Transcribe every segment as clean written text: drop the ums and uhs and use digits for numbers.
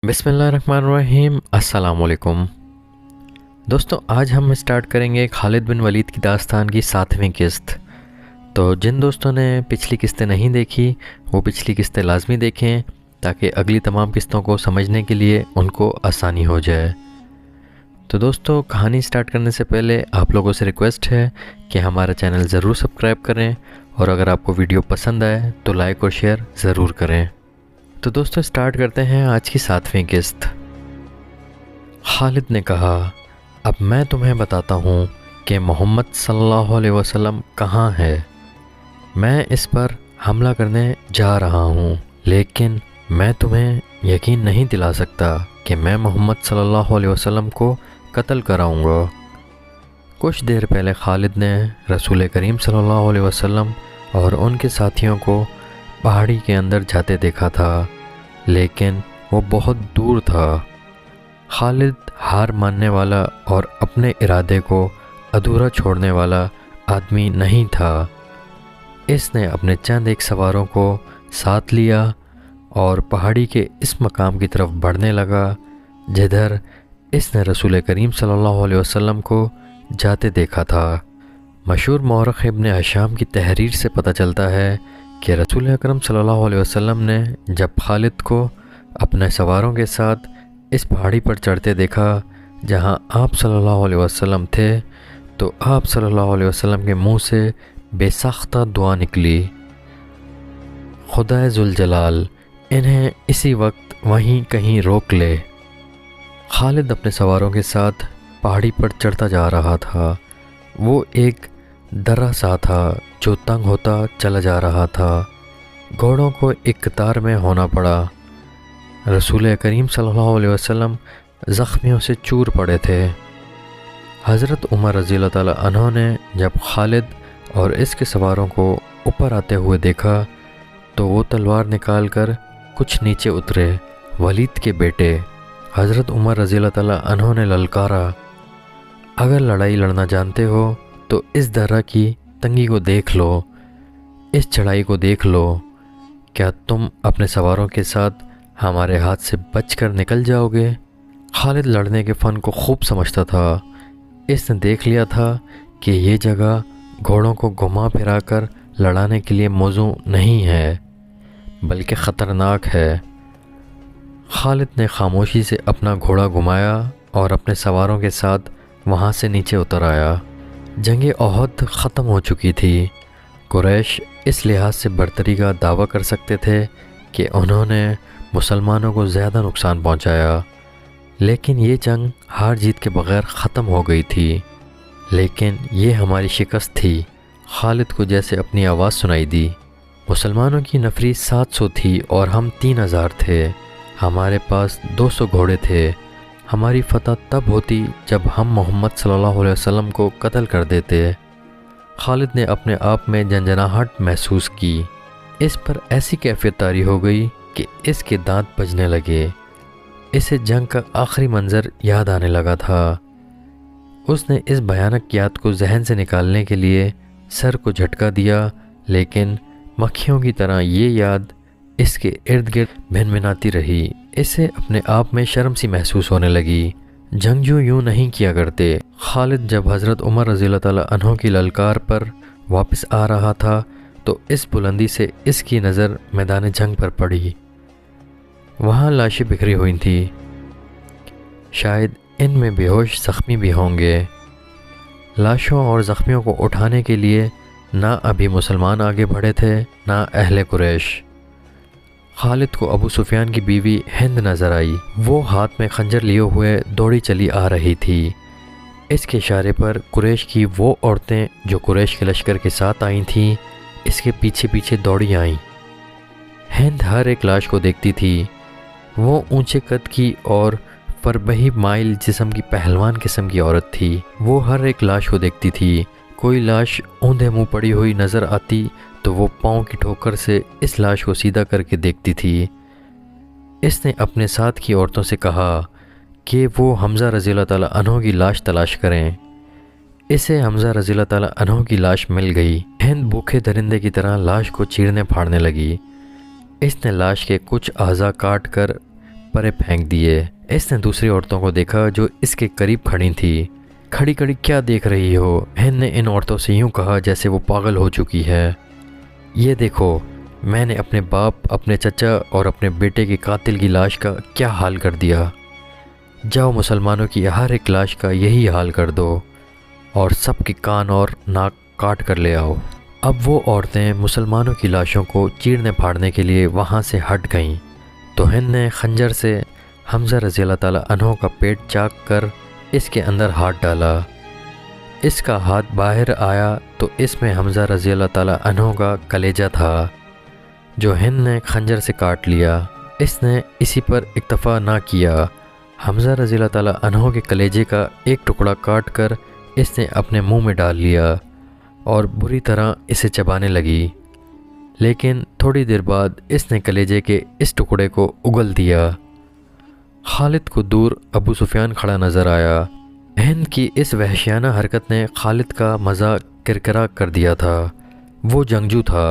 बिस्मिल्लाहिर्रहमानिर्रहीम। अस्सलाम वालेकुम दोस्तों, आज हम स्टार्ट करेंगे खालिद बिन वलीद की दास्तान की 7वीं किस्त। तो जिन दोस्तों ने पिछली किस्तें नहीं देखी वो पिछली किस्तें लाजमी देखें ताकि अगली तमाम किस्तों को समझने के लिए उनको आसानी हो जाए। तो दोस्तों, कहानी स्टार्ट करने से पहले आप लोगों से रिक्वेस्ट है कि हमारा चैनल ज़रूर सब्सक्राइब करें और अगर आपको वीडियो पसंद आए तो लाइक और शेयर ज़रूर करें। तो दोस्तों, स्टार्ट करते हैं आज की 7वीं किस्त। खालिद ने कहा, अब मैं तुम्हें बताता हूँ कि मोहम्मद सल्लल्लाहु अलैहि वसल्लम कहाँ है। मैं इस पर हमला करने जा रहा हूँ, लेकिन मैं तुम्हें यकीन नहीं दिला सकता कि मैं मोहम्मद सल्लल्लाहु अलैहि वसल्लम को कत्ल कराऊँगा। कुछ देर पहले खालिद ने रसूल करीम सल्लल्लाहु अलैहि वसल्लम और उनके साथियों को पहाड़ी के अंदर जाते देखा था, लेकिन वो बहुत दूर था। खालिद हार मानने वाला और अपने इरादे को अधूरा छोड़ने वाला आदमी नहीं था। इसने अपने चंद एक सवारों को साथ लिया और पहाड़ी के इस मकाम की तरफ बढ़ने लगा जिधर इसने रसूल करीम सल्लल्लाहु अलैहि वसल्लम को जाते देखा था। मशहूर मौरख़ इब्न हिशाम की तहरीर से पता चलता है कि रसूल अकरम सल्लल्लाहु अलैहि वसल्लम ने जब खालिद को अपने सवारों के साथ इस पहाड़ी पर चढ़ते देखा जहां आप सल्लल्लाहु अलैहि वसल्लम थे, तो आप सल्लल्लाहु अलैहि वसल्लम के मुंह से बेसाख्ता दुआ निकली, खुदाए जुल जलाल इन्हें इसी वक्त वहीं कहीं रोक ले। खालिद अपने सवारों के साथ पहाड़ी पर चढ़ता जा रहा था। वो एक दर्रा सा था जो तंग होता चला जा रहा था। घोड़ों को एक कतार में होना पड़ा। रसूल करीम सल्लल्लाहु अलैहि वसल्लम ज़ख्मियों से चूर पड़े थे। हज़रत उमर रज़ी अल्लाह ताला अन्हु ने जब खालिद और इसके सवारों को ऊपर आते हुए देखा तो वो तलवार निकाल कर कुछ नीचे उतरे। वलीद के बेटे हज़रत उमर रज़ी अल्लाह ताला अन्हु ने ललकारा, अगर लड़ाई लड़ना जानते हो तो इस दर्रा की तंगी को देख लो, इस चढ़ाई को देख लो। क्या तुम अपने सवारों के साथ हमारे हाथ से बचकर निकल जाओगे? खालिद लड़ने के फ़न को खूब समझता था। इसने देख लिया था कि ये जगह घोड़ों को घुमा फिरा कर लड़ाने के लिए मौजू नहीं है बल्कि ख़तरनाक है। खालिद ने खामोशी से अपना घोड़ा घुमाया और अपने सवारों के साथ वहाँ से नीचे उतर आया। जंग ओहद ख़त्म हो चुकी थी। कुरैश इस लिहाज से बरतरी का दावा कर सकते थे कि उन्होंने मुसलमानों को ज़्यादा नुकसान पहुंचाया, लेकिन ये जंग हार जीत के बग़ैर ख़त्म हो गई थी। लेकिन ये हमारी शिकस्त थी। खालिद को जैसे अपनी आवाज़ सुनाई दी। मुसलमानों की नफरी 700 थी और हम 3000 थे। हमारे पास 200 घोड़े थे। हमारी फतह तब होती जब हम मोहम्मद सल्लल्लाहु अलैहि वसल्लम को कत्ल कर देते। खालिद ने अपने आप में झंझनाहट महसूस की। इस पर ऐसी कैफियत तारी हो गई कि इसके दांत बजने लगे। इसे जंग का आखिरी मंज़र याद आने लगा था। उसने इस भयानक याद को जहन से निकालने के लिए सर को झटका दिया, लेकिन मक्खियों की तरह ये याद इसके इर्द गिर्द भिनभिनाती रही। इसे अपने आप में शर्म सी महसूस होने लगी। जंगजू यूँ नहीं किया करते। खालिद जब हज़रत उमर रज़ी अल्लाह ताला अन्हु की ललकार पर वापस आ रहा था तो इस बुलंदी से इसकी नज़र मैदान जंग पर पड़ी। वहाँ लाशें बिखरी हुई थी। शायद इनमें बेहोश ज़ख्मी भी होंगे। लाशों और ज़ख्मियों को उठाने के लिए ना अभी मुसलमान आगे बढ़े थे ना अहले कुरैश। खालिद को अबू सुफियान की बीवी हिंद नज़र आई। वो हाथ में खंजर लिए हुए दौड़ी चली आ रही थी। इसके इशारे पर कुरैश की वो औरतें जो कुरैश के लश्कर के साथ आई थीं, इसके पीछे पीछे दौड़ी आईं। हिंद हर एक लाश को देखती थी। वो ऊंचे कद की और फरबही माइल जिस्म की पहलवान किस्म की औरत थी। वो हर एक लाश को देखती थी। कोई लाश औंधे मुँह पड़ी हुई नज़र आती तो वो पाँव की ठोकर से इस लाश को सीधा करके देखती थी। इसने अपने साथ की औरतों से कहा कि वो हमज़ा रज़ी अल्लाह ताला अन्हु की लाश तलाश करें। इसे हमज़ा रज़ी अल्लाह ताला अन्हु की लाश मिल गई। हिंद भूखे दरिंदे की तरह लाश को चीरने फाड़ने लगी। इसने लाश के कुछ अज़ा काट कर परे फेंक दिए। इसने दूसरी औरतों को देखा जो इसके करीब खड़ी थी। खड़ी खड़ी क्या देख रही हो? हिंद ने इन औरतों से यूं कहा जैसे वो पागल हो चुकी है। ये देखो, मैंने अपने बाप, अपने चचा और अपने बेटे के कातिल की लाश का क्या हाल कर दिया। जाओ मुसलमानों की हर एक लाश का यही हाल कर दो और सबके कान और नाक काट कर ले आओ। अब वो औरतें मुसलमानों की लाशों को चीरने फाड़ने के लिए वहाँ से हट गईं तो हिंद ने खंजर से हमज़ा रज़ी अल्लाह ताला अन्हो का पेट चाक कर इसके अंदर हाथ डाला। इसका हाथ बाहर आया तो इसमें हमज़ा रज़ी अल्लाह ताला अन्हो का कलेजा था जो हिंद ने खंजर से काट लिया। इसने इसी पर इक्तफ़ा ना किया। हमज़ा रज़ी अल्लाह ताला अन्हो के कलेजे का एक टुकड़ा काट कर इसने अपने मुंह में डाल लिया और बुरी तरह इसे चबाने लगी। लेकिन थोड़ी देर बाद इसने कलेजे के इस टुकड़े को उगल दिया। खालिद को दूर अबू सुफियान खड़ा नज़र आया। हिंद की इस वहशियाना हरकत ने खालिद का मज़ा किरकिरा कर दिया था। वो जंगजू था।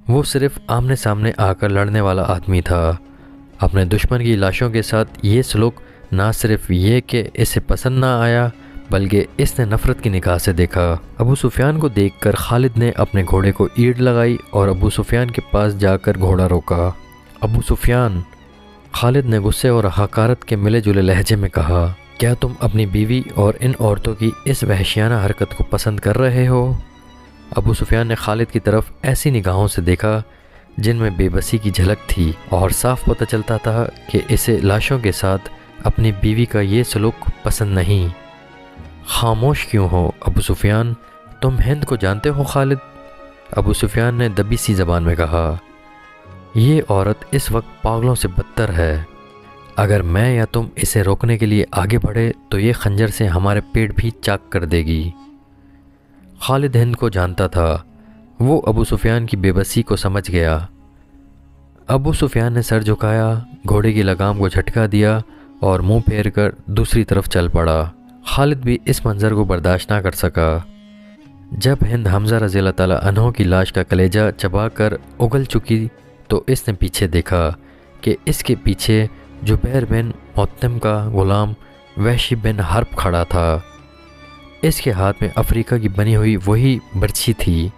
वो सिर्फ़ आमने सामने आकर लड़ने वाला आदमी था। अपने दुश्मन की लाशों के साथ ये सलूक ना सिर्फ ये कि इसे पसंद ना आया बल्कि इसने नफ़रत की निगाह से देखा। अबू सुफियान को देखकर खालिद ने अपने घोड़े को ईंट लगाई और अबू सुफियान के पास जाकर घोड़ा रोका। अबू सुफियान, खालिद ने गुस्से और हकारत के मिले जुले लहजे में कहा, क्या तुम अपनी बीवी और इन औरतों की इस वहशियाना हरकत को पसंद कर रहे हो? अबू सुफियान ने खालिद की तरफ ऐसी निगाहों से देखा जिनमें बेबसी की झलक थी और साफ पता चलता था कि इसे लाशों के साथ अपनी बीवी का ये सलूक पसंद नहीं। खामोश क्यों हो अबू सुफियान? तुम हिंद को जानते हो खालिद? अबू सुफियान ने दबी सी ज़बान में कहा, ये औरत इस वक्त पागलों से बदतर है। अगर मैं या तुम इसे रोकने के लिए आगे बढ़े तो ये खंजर से हमारे पेट भी चाक कर देगी। खालिद हिंद को जानता था। वो अबू सुफियान की बेबसी को समझ गया। अबू सुफियान ने सर झुकाया, घोड़े की लगाम को झटका दिया और मुंह फेर कर दूसरी तरफ चल पड़ा। खालिद भी इस मंज़र को बर्दाश्त ना कर सका। जब हिंद हमज़ा रज़ी अल्लाह ताला अन्हो की लाश का कलेजा चबा कर उगल चुकी तो इसने पीछे देखा कि इसके पीछे जुबैर बिन मुत्तम का ग़ुलाम वहशी बिन हर्ब खड़ा था। इसके हाथ में अफ्रीका की बनी हुई वही बर्छी थी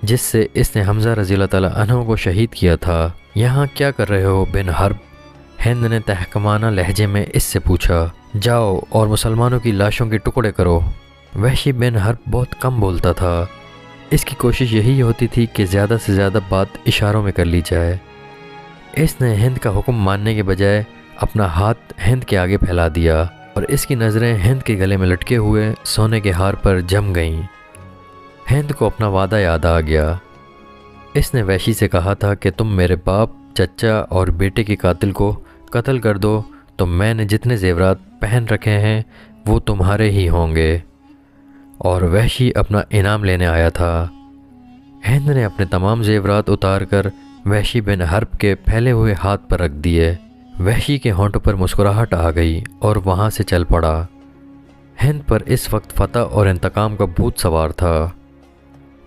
जिससे इसने हमज़ा रज़ी अल्लाह ताला अन्हो को शहीद किया था। यहाँ क्या कर रहे हो बिन हर्ब? हिंद ने तहकमाना लहजे में इससे पूछा। जाओ और मुसलमानों की लाशों के टुकड़े करो। वहशी बिन हर्ब बहुत कम बोलता था। इसकी कोशिश यही होती थी कि ज़्यादा से ज़्यादा बात इशारों में कर ली जाए। इसने हिंद का हुक्म मानने के बजाय अपना हाथ हिंद के आगे फैला दिया और इसकी नज़रें हिंद के गले में लटके हुए सोने के हार पर जम गईं। हिंद को अपना वादा याद आ गया। इसने वहशी से कहा था कि तुम मेरे बाप, चचा और बेटे के कातिल को कत्ल कर दो तो मैंने जितने जेवरात पहन रखे हैं वो तुम्हारे ही होंगे। और वहशी अपना इनाम लेने आया था। हिंद ने अपने तमाम जेवरात उतार कर वहशी बिन हर्ब के फैले हुए हाथ पर रख दिए। वहशी के होंठों पर मुस्कुराहट आ गई और वहाँ से चल पड़ा। हिंद पर इस वक्त फतह और इंतकाम का भूत सवार था।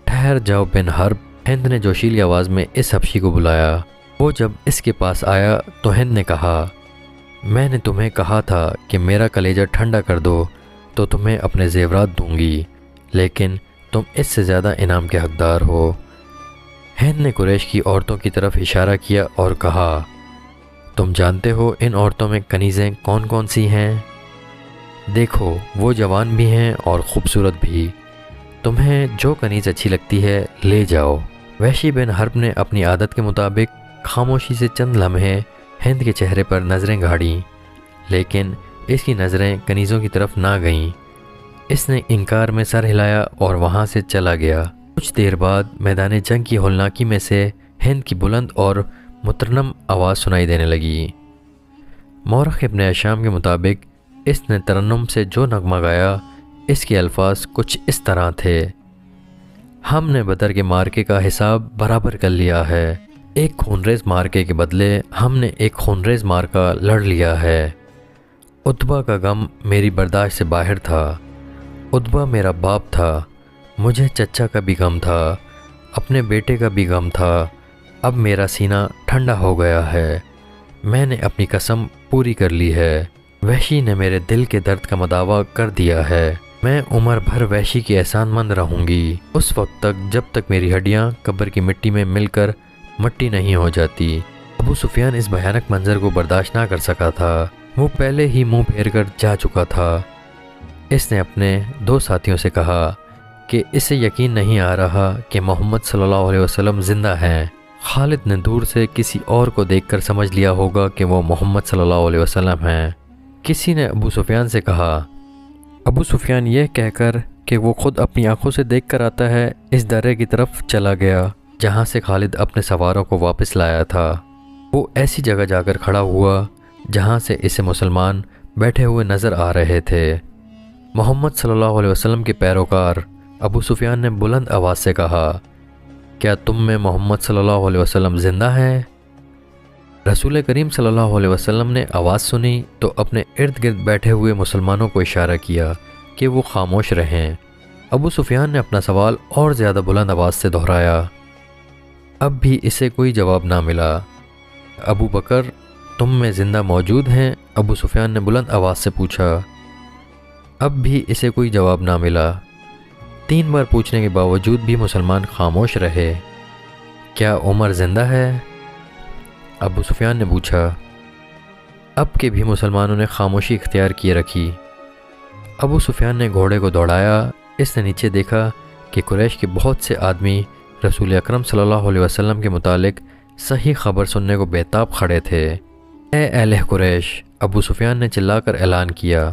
ठहर जाओ बिन हर्ब, हिंद ने जोशीली आवाज़ में इस हबशी को बुलाया। वो जब इसके पास आया तो हिंद ने कहा, मैंने तुम्हें कहा था कि मेरा कलेजा ठंडा कर दो तो तुम्हें अपने जेवरात दूंगी, लेकिन तुम इससे ज़्यादा इनाम के हकदार हो। हिंद ने कुरैश की औरतों की तरफ इशारा किया और कहा, तुम जानते हो इन औरतों में कनीज़ें कौन कौन सी हैं? देखो, वो जवान भी हैं और ख़ूबसूरत भी। तुम्हें जो कनीज़ अच्छी लगती है ले जाओ। वहशी बिन हर्ब ने अपनी आदत के मुताबिक खामोशी से चंद लम्हे हिंद के चेहरे पर नज़रें गाड़ी, लेकिन इसकी नज़रें कनीज़ों की तरफ ना गईं। इसने इनकार में सर हिलाया और वहाँ से चला गया। कुछ देर बाद मैदान जंग की होलनाकी में से हिंद की बुलंद और मुतरन्नम आवाज़ सुनाई देने लगी। मौरख इब्न हिशाम के मुताबिक इसने तरन्नुम से जो नगमा गाया, इसके अल्फाज कुछ इस तरह थे, हमने बदर के मार्के का हिसाब बराबर कर लिया है। एक खूनरेज़ मार्के के बदले हमने एक खूनरेज़ मार्का लड़ लिया है। उतबा का गम मेरी बर्दाश्त से बाहर था। उतबा मेरा बाप था। मुझे चचा का भी गम था, अपने बेटे का भी गम था। अब मेरा सीना ठंडा हो गया है। میں نے اپنی قسم پوری کر لی ہے۔ وحشی نے میرے دل کے درد کا مداوا کر دیا ہے۔ میں عمر بھر وحشی کی احسان مند رہوں گی، اس وقت تک جب تک میری ہڈیاں قبر کی مٹی میں مل کر مٹی نہیں ہو جاتی۔ ابو سفیان اس بھیانک منظر کو برداشت نہ کر سکا تھا۔ وہ پہلے ہی منہ پھیر کر جا چکا تھا۔ اس نے اپنے 2 ساتھیوں سے کہا کہ اسے یقین نہیں آ رہا کہ محمد صلی اللہ علیہ وسلم زندہ ہیں۔ خالد نے دور سے کسی اور کو دیکھ کر سمجھ لیا ہوگا کہ وہ محمد صلی اللہ علیہ وسلم ہیں۔ کسی نے ابو سفیان سے کہا۔ ابو سفیان یہ کہہ کر کہ وہ خود اپنی آنکھوں سے دیکھ کر آتا ہے، اس درے کی طرف چلا گیا جہاں سے خالد اپنے سواروں کو واپس لایا تھا۔ وہ ایسی جگہ جا کر کھڑا ہوا جہاں سے اسے مسلمان بیٹھے ہوئے نظر آ رہے تھے۔ محمد صلی اللہ علیہ وسلم کے پیروکار ابو سفیان نے بلند آواز سے کہا، کیا تم میں محمد صلی اللہ علیہ وسلم زندہ ہے؟ رسول کریم صلی اللہ علیہ وسلم نے آواز سنی تو اپنے ارد گرد بیٹھے ہوئے مسلمانوں کو اشارہ کیا کہ وہ خاموش رہیں۔ ابو سفیان نے اپنا سوال اور زیادہ بلند آواز سے دہرایا۔ اب بھی اسے کوئی جواب نہ ملا۔ ابو بکر، تم میں زندہ موجود ہیں؟ ابو سفیان نے بلند آواز سے پوچھا۔ اب بھی اسے کوئی جواب نہ ملا۔ 3 بار پوچھنے کے باوجود بھی مسلمان خاموش رہے۔ کیا عمر زندہ ہے؟ ابو سفیان نے پوچھا۔ اب کے بھی مسلمانوں نے خاموشی اختیار کیے رکھی۔ ابو سفیان نے گھوڑے کو دوڑایا۔ اس نے نیچے دیکھا کہ قریش کے بہت سے آدمی رسول اکرم صلی اللہ علیہ وسلم کے متعلق صحیح خبر سننے کو بیتاب کھڑے تھے۔ اے اہل قریش، ابو سفیان نے چلا کر اعلان کیا،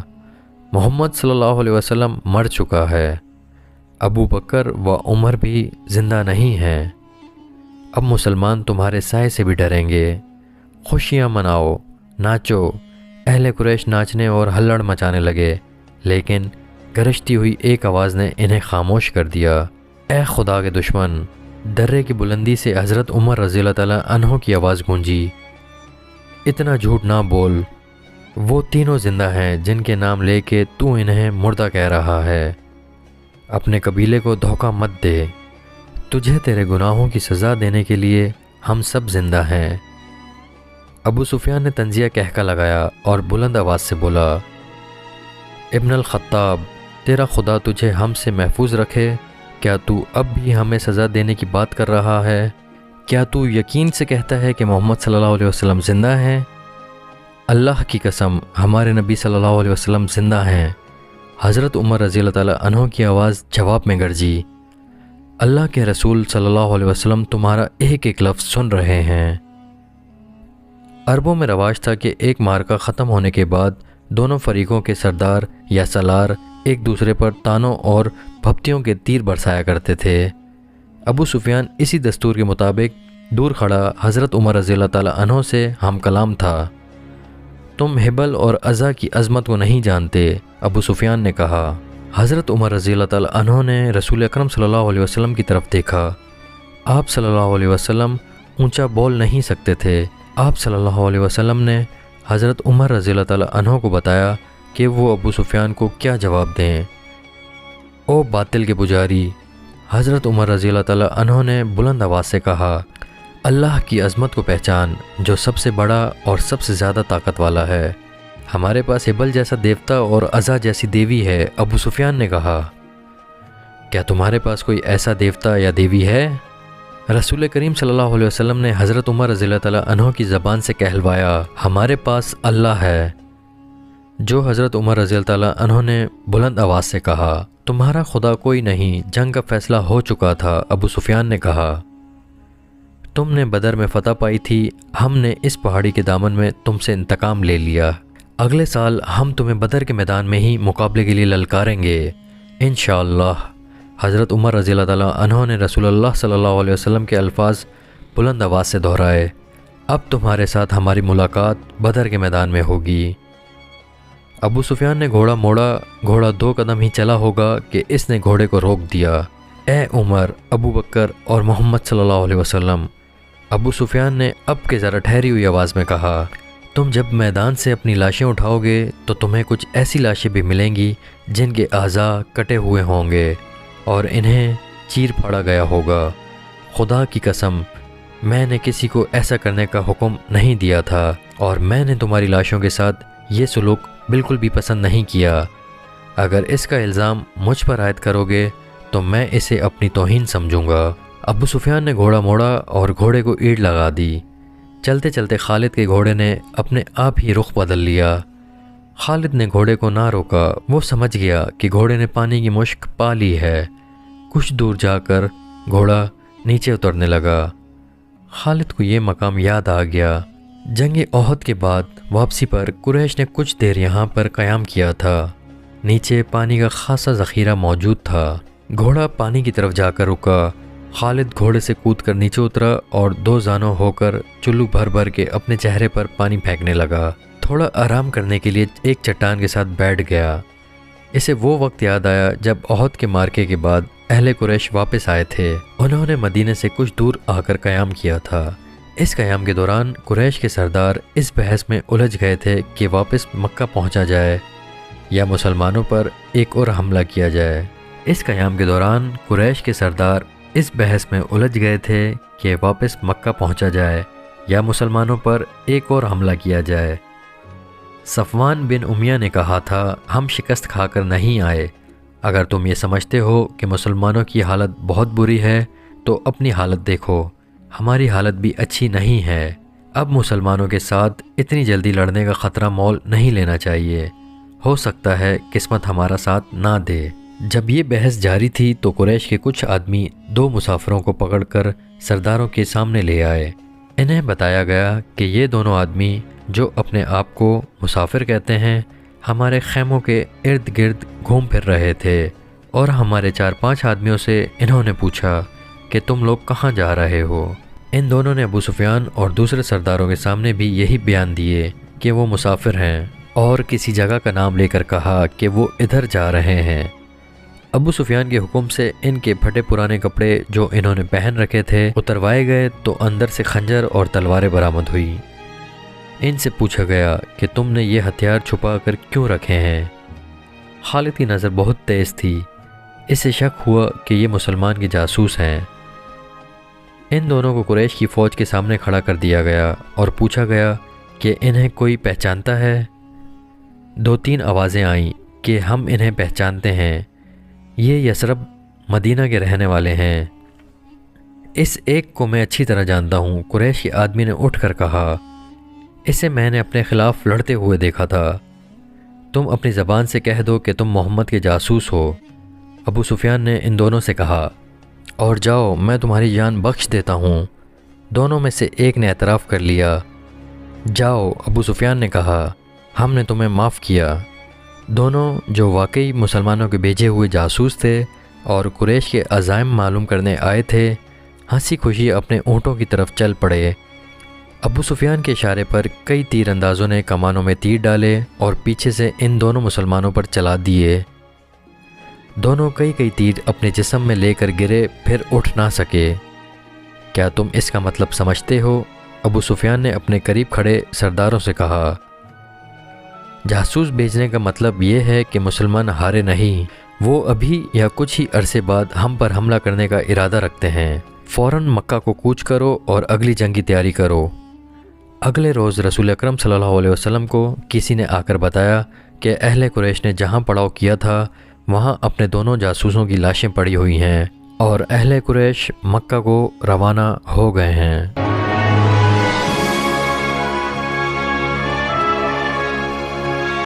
محمد صلی اللہ علیہ وسلم مر چکا ہے۔ ابو بکر و عمر بھی زندہ نہیں ہیں۔ اب مسلمان تمہارے سائے سے بھی ڈریں گے۔ خوشیاں مناؤ، ناچو۔ اہل قریش ناچنے اور ہلڑ مچانے لگے، لیکن گرجتی ہوئی ایک آواز نے انہیں خاموش کر دیا۔ اے خدا کے دشمن! درے کی بلندی سے حضرت عمر رضی اللہ تعالیٰ عنہ کی آواز گونجی، اتنا جھوٹ نہ بول، وہ تینوں زندہ ہیں جن کے نام لے کے تو انہیں مردہ کہہ رہا ہے۔ اپنے قبیلے کو دھوکہ مت دے، تجھے تیرے گناہوں کی سزا دینے کے لیے ہم سب زندہ ہیں۔ ابو سفیان نے طنزیہ کہکا لگایا اور بلند آواز سے بولا، ابن الخطاب، تیرا خدا تجھے ہم سے محفوظ رکھے، کیا تو اب بھی ہمیں سزا دینے کی بات کر رہا ہے؟ کیا تو یقین سے کہتا ہے کہ محمد صلی اللہ علیہ وسلم زندہ ہیں؟ اللہ کی قسم، ہمارے نبی صلی اللہ علیہ وسلم زندہ ہیں۔ حضرت عمر رضی اللہ تعالیٰ عنہ کی آواز جواب میں گرجی، اللہ کے رسول صلی اللہ علیہ وسلم تمہارا ایک ایک لفظ سن رہے ہیں۔ عربوں میں رواج تھا کہ ایک معرکہ ختم ہونے کے بعد دونوں فریقوں کے سردار یا سالار ایک دوسرے پر تانوں اور بھپتیوں کے تیر برسایا کرتے تھے۔ ابو سفیان اسی دستور کے مطابق دور کھڑا حضرت عمر رضی اللہ تعالیٰ عنہ سے ہم کلام تھا۔ تم ہبل اور عزا کی عظمت کو نہیں جانتے، ابو سفیان نے کہا۔ حضرت عمر رضی اللہ تعالیٰ عنہ نے رسول اکرم صلی اللہ علیہ وسلم کی طرف دیکھا۔ آپ صلی اللہ علیہ وسلم اونچا بول نہیں سکتے تھے۔ آپ صلی اللہ علیہ وسلم نے حضرت عمر رضی اللہ تعالیٰ عنہ کو بتایا کہ وہ ابو سفیان کو کیا جواب دیں۔ او باطل کے پجاری! حضرت عمر رضی اللہ تعالیٰ عنہ نے بلند آواز سے کہا، اللہ کی عظمت کو پہچان جو سب سے بڑا اور سب سے زیادہ طاقت والا ہے۔ ہمارے پاس ہبل جیسا دیوتا اور عزا جیسی دیوی ہے، ابو سفیان نے کہا۔ کیا تمہارے پاس کوئی ایسا دیوتا یا دیوی ہے؟ رسول کریم صلی اللہ علیہ وسلم نے حضرت عمر رضی اللہ تعالیٰ عنہ کی زبان سے کہلوایا، ہمارے پاس اللہ ہے۔ جو حضرت عمر رضی اللہ تعالیٰ عنہ نے بلند آواز سے کہا، تمہارا خدا کوئی نہیں، جنگ کا فیصلہ ہو چکا تھا، ابو سفیان نے کہا۔ تم نے بدر میں فتح پائی تھی، ہم نے اس پہاڑی کے دامن میں تم سے انتقام لے لیا۔ اگلے سال ہم تمہیں بدر کے میدان میں ہی مقابلے کے لیے للکاریں گے انشاءاللہ۔ حضرت عمر رضی اللہ تعالیٰ عنہ نے رسول اللہ صلی اللہ علیہ وسلم کے الفاظ بلند آواز سے دہرائے، اب تمہارے ساتھ ہماری ملاقات بدر کے میدان میں ہوگی۔ ابو سفیان نے گھوڑا موڑا، گھوڑا 2 قدم ہی چلا ہوگا کہ اس نے گھوڑے کو روک دیا۔ اے عمر، ابو بکر اور محمد صلی اللہ علیہ وسلم، ابو سفیان نے اب کے ذرا ٹھہری ہوئی آواز میں کہا، تم جب میدان سے اپنی لاشیں اٹھاؤ گے تو تمہیں کچھ ایسی لاشیں بھی ملیں گی جن کے اعضاء کٹے ہوئے ہوں گے اور انہیں چیر پھاڑا گیا ہوگا۔ خدا کی قسم، میں نے کسی کو ایسا کرنے کا حکم نہیں دیا تھا، اور میں نے تمہاری لاشوں کے ساتھ یہ سلوک بالکل بھی پسند نہیں کیا۔ اگر اس کا الزام مجھ پر عائد کرو گے تو میں اسے اپنی توہین سمجھوں گا۔ ابو سفیان نے گھوڑا موڑا اور گھوڑے کو اینٹ لگا دی۔ چلتے چلتے خالد کے گھوڑے نے اپنے آپ ہی رخ بدل لیا۔ خالد نے گھوڑے کو نہ روکا، وہ سمجھ گیا کہ گھوڑے نے پانی کی مشک پا لی ہے۔ کچھ دور جا کر گھوڑا نیچے اترنے لگا۔ خالد کو یہ مقام یاد آ گیا۔ جنگ احد کے بعد واپسی پر قریش نے کچھ دیر یہاں پر قیام کیا تھا۔ نیچے پانی کا خاصا ذخیرہ موجود تھا۔ گھوڑا پانی کی طرف جا کر رکا۔ خالد گھوڑے سے کود کر نیچے اترا اور دو زانوں ہو کر چلو بھر بھر کے اپنے چہرے پر پانی پھینکنے لگا۔ تھوڑا آرام کرنے کے لیے ایک چٹان کے ساتھ بیٹھ گیا۔ اسے وہ وقت یاد آیا جب احد کے مارکے کے بعد اہل قریش واپس آئے تھے۔ انہوں نے مدینے سے کچھ دور آ کر قیام کیا تھا۔ اس قیام کے دوران قریش کے سردار اس بحث میں الجھ گئے تھے کہ واپس مکہ پہنچا جائے یا مسلمانوں پر ایک اور حملہ کیا جائے۔ اس قیام کے دوران قریش کے سردار اس بحث میں الجھ گئے تھے کہ واپس مکہ پہنچا جائے یا مسلمانوں پر ایک اور حملہ کیا جائے۔ صفوان بن امیہ نے کہا تھا، ہم شکست کھا کر نہیں آئے۔ اگر تم یہ سمجھتے ہو کہ مسلمانوں کی حالت بہت بری ہے تو اپنی حالت دیکھو، ہماری حالت بھی اچھی نہیں ہے۔ اب مسلمانوں کے ساتھ اتنی جلدی لڑنے کا خطرہ مول نہیں لینا چاہیے، ہو سکتا ہے قسمت ہمارا ساتھ نہ دے۔ جب یہ بحث جاری تھی تو قریش کے کچھ آدمی دو مسافروں کو پکڑ کر سرداروں کے سامنے لے آئے۔ انہیں بتایا گیا کہ یہ دونوں آدمی جو اپنے آپ کو مسافر کہتے ہیں ہمارے خیموں کے ارد گرد گھوم پھر رہے تھے، اور ہمارے 4-5 آدمیوں سے انہوں نے پوچھا کہ تم لوگ کہاں جا رہے ہو۔ ان دونوں نے ابو سفیان اور دوسرے سرداروں کے سامنے بھی یہی بیان دیے کہ وہ مسافر ہیں، اور کسی جگہ کا نام لے کر کہا کہ وہ ادھر جا رہے ہیں۔ ابو سفیان کے حکم سے ان کے پھٹے پرانے کپڑے جو انہوں نے پہن رکھے تھے اتروائے گئے تو اندر سے خنجر اور تلواریں برآمد ہوئی۔ ان سے پوچھا گیا کہ تم نے یہ ہتھیار چھپا کر کیوں رکھے ہیں؟ خالد کی نظر بہت تیز تھی، اسے شک ہوا کہ یہ مسلمان کے جاسوس ہیں۔ ان دونوں کو قریش کی فوج کے سامنے کھڑا کر دیا گیا اور پوچھا گیا کہ انہیں کوئی پہچانتا ہے؟ 2-3 آوازیں آئیں کہ ہم انہیں پہچانتے ہیں، یہ یثرب مدینہ کے رہنے والے ہیں۔ اس ایک کو میں اچھی طرح جانتا ہوں، قریش کے آدمی نے اٹھ کر کہا، اسے میں نے اپنے خلاف لڑتے ہوئے دیکھا تھا۔ تم اپنی زبان سے کہہ دو کہ تم محمد کے جاسوس ہو۔ ابو سفیان نے ان دونوں سے کہا، اور جاؤ میں تمہاری جان بخش دیتا ہوں۔ دونوں میں سے ایک نے اعتراف کر لیا۔ جاؤ، ابو سفیان نے کہا، ہم نے تمہیں معاف کیا۔ دونوں جو واقعی مسلمانوں کے بھیجے ہوئے جاسوس تھے اور قریش کے عزائم معلوم کرنے آئے تھے، ہنسی خوشی اپنے اونٹوں کی طرف چل پڑے۔ ابو سفیان کے اشارے پر کئی تیر اندازوں نے کمانوں میں تیر ڈالے اور پیچھے سے ان دونوں مسلمانوں پر چلا دیے۔ دونوں کئی تیر اپنے جسم میں لے کر گرے، پھر اٹھ نہ سکے۔ کیا تم اس کا مطلب سمجھتے ہو؟ ابو سفیان نے اپنے قریب کھڑے سرداروں سے کہا۔ جاسوس بھیجنے کا مطلب یہ ہے کہ مسلمان ہارے نہیں، وہ ابھی یا کچھ ہی عرصے بعد ہم پر حملہ کرنے کا ارادہ رکھتے ہیں۔ فوراً مکہ کو کوچ کرو اور اگلی جنگ کی تیاری کرو۔ اگلے روز رسول اکرم صلی اللہ علیہ وسلم کو کسی نے آ کر بتایا کہ اہل قریش نے جہاں پڑاؤ کیا تھا وہاں اپنے دونوں جاسوسوں کی لاشیں پڑی ہوئی ہیں اور اہل قریش مکہ کو روانہ ہو گئے ہیں۔